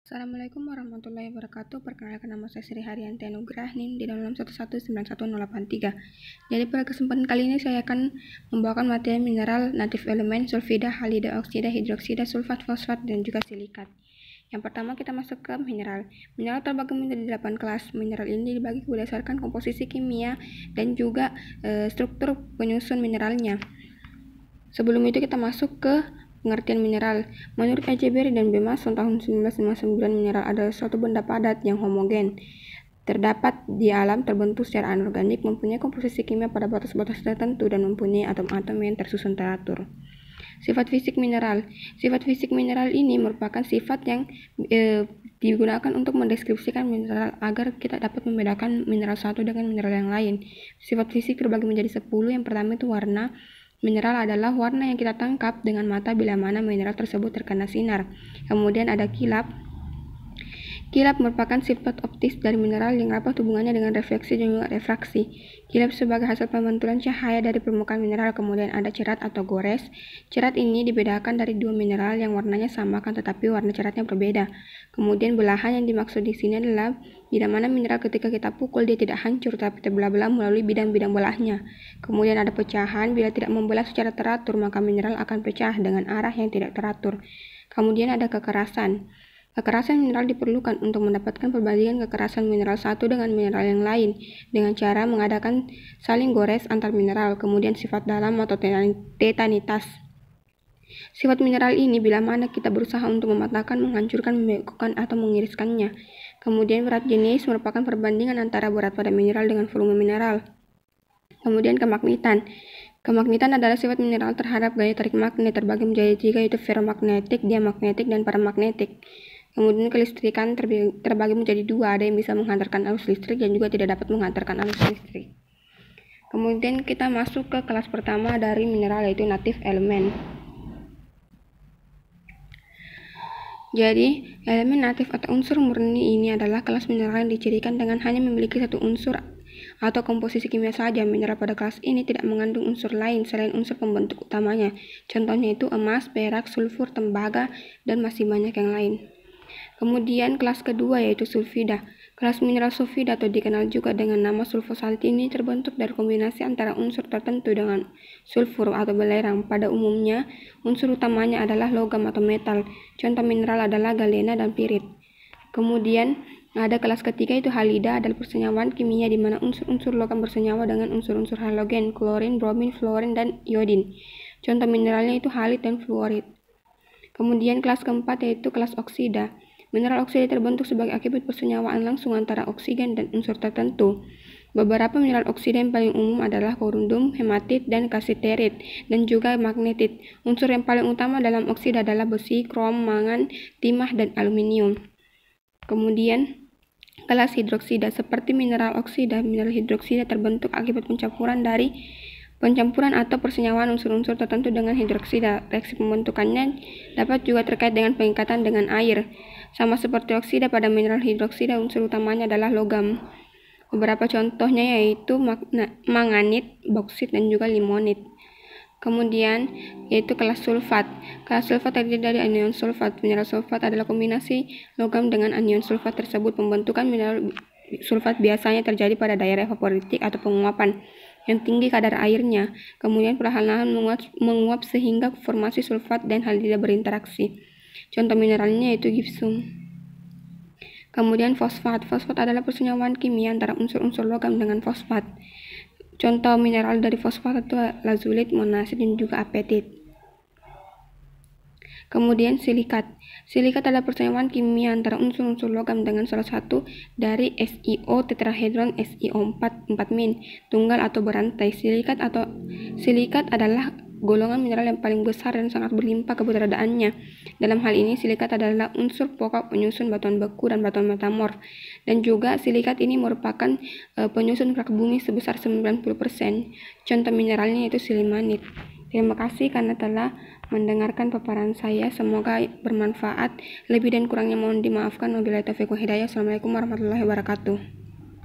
Assalamualaikum warahmatullahi wabarakatuh. Perkenalkan, nama saya Sri Haryanti Anugrah, NIM di dalam 1191083. Jadi pada kesempatan kali ini saya akan membawakan materi mineral, native elemen, sulfida, halida, oksida, hidroksida, sulfat, fosfat, dan juga silikat. Yang pertama kita masuk ke mineral. Mineral terbagi menjadi 8 kelas. Mineral ini dibagi berdasarkan komposisi kimia dan juga struktur penyusun mineralnya. Sebelum itu kita masuk ke pengertian mineral. Menurut E.J. Berry dan B. Mason tahun 1959, mineral adalah suatu benda padat yang homogen, terdapat di alam, terbentuk secara anorganik, mempunyai komposisi kimia pada batas-batas tertentu, dan mempunyai atom-atom yang tersusun teratur. Sifat fisik mineral. Sifat fisik mineral ini merupakan sifat yang digunakan untuk mendeskripsikan mineral agar kita dapat membedakan mineral satu dengan mineral yang lain. Sifat fisik terbagi menjadi 10. Yang pertama itu warna. Mineral adalah warna yang kita tangkap dengan mata bila mana mineral tersebut terkena sinar. Kemudian ada kilap. Kilap merupakan sifat optis dari mineral yang rapat hubungannya dengan refleksi dan juga refraksi. Kilap sebagai hasil pembentulan cahaya dari permukaan mineral. Kemudian ada cerat atau gores. Cerat ini dibedakan dari dua mineral yang warnanya sama kan tetapi warna ceratnya berbeda. Kemudian belahan yang dimaksud di sini adalah bila mana mineral ketika kita pukul dia tidak hancur tapi terbelah-belah melalui bidang-bidang belahnya. Kemudian ada pecahan. Bila tidak membelah secara teratur maka mineral akan pecah dengan arah yang tidak teratur. Kemudian ada kekerasan. Kekerasan mineral diperlukan untuk mendapatkan perbandingan kekerasan mineral satu dengan mineral yang lain dengan cara mengadakan saling gores antar mineral. Kemudian sifat dalam atau tetanitas. Sifat mineral ini bila mana kita berusaha untuk mematahkan, menghancurkan, membekukan, atau mengiriskannya. Kemudian berat jenis merupakan perbandingan antara berat pada mineral dengan volume mineral. Kemudian kemagnetan. Kemagnetan adalah sifat mineral terhadap gaya tarik magnet, terbagi menjadi 3 yaitu ferromagnetik, diamagnetik, dan paramagnetik. Kemudian kelistrikan terbagi menjadi 2, ada yang bisa menghantarkan arus listrik dan juga tidak dapat menghantarkan arus listrik. Kemudian kita masuk ke kelas pertama dari mineral yaitu native element. Jadi, elemen natif atau unsur murni ini adalah kelas mineral yang dicirikan dengan hanya memiliki satu unsur atau komposisi kimia saja. Mineral pada kelas ini tidak mengandung unsur lain selain unsur pembentuk utamanya. Contohnya itu emas, perak, sulfur, tembaga, dan masih banyak yang lain. Kemudian kelas kedua yaitu sulfida. Kelas mineral sulfida atau dikenal juga dengan nama sulfosalti ini terbentuk dari kombinasi antara unsur tertentu dengan sulfur atau belerang. Pada umumnya, unsur utamanya adalah logam atau metal. Contoh mineral adalah galena dan pirit. Kemudian ada kelas ketiga itu halida, adalah persenyawaan kimia di mana unsur-unsur logam bersenyawa dengan unsur-unsur halogen, klorin, bromin, fluorin, dan iodin. Contoh mineralnya itu halit dan fluorid. Kemudian kelas keempat yaitu kelas oksida. Mineral oksida terbentuk sebagai akibat persenyawaan langsung antara oksigen dan unsur tertentu. Beberapa mineral oksida yang paling umum adalah korundum, hematit, dan kasiterit, dan juga magnetit. Unsur yang paling utama dalam oksida adalah besi, krom, mangan, timah, dan aluminium. Kemudian kelas hidroksida. Seperti mineral oksida, mineral hidroksida terbentuk akibat pencampuran atau persenyawaan unsur-unsur tertentu dengan hidroksida. Reaksi pembentukannya dapat juga terkait dengan pengikatan dengan air. Sama seperti oksida, pada mineral hidroksida unsur utamanya adalah logam. Beberapa contohnya yaitu manganit, boksit, dan juga limonit. Kemudian yaitu kelas sulfat. Kelas sulfat terdiri dari anion sulfat. Mineral sulfat adalah kombinasi logam dengan anion sulfat tersebut. Pembentukan mineral sulfat biasanya terjadi pada daerah evaporitik atau penguapan yang tinggi kadar airnya. Kemudian perlahan-lahan menguap sehingga formasi sulfat dan halida berinteraksi. Contoh mineralnya yaitu gipsum. Kemudian fosfat. Fosfat adalah persenyawaan kimia antara unsur-unsur logam dengan fosfat. Contoh mineral dari fosfat itu lazulit, monasit, dan juga apetit. Kemudian silikat. Silikat adalah persenyawaan kimia antara unsur-unsur logam dengan salah satu dari SiO tetrahedron SiO4 4-min tunggal atau berantai. Silikat adalah golongan mineral yang paling besar dan sangat berlimpah keberadaannya. Dalam hal ini silikat adalah unsur pokok penyusun batuan beku dan batuan metamorf. Dan juga silikat ini merupakan penyusun kerak bumi sebesar 90%. Contoh mineralnya yaitu silimanit. Terima kasih karena telah mendengarkan paparan saya. Semoga bermanfaat. Lebih dan kurangnya mohon dimaafkan. Wabillahi taufiq wal hidayah. Assalamualaikum warahmatullahi wabarakatuh.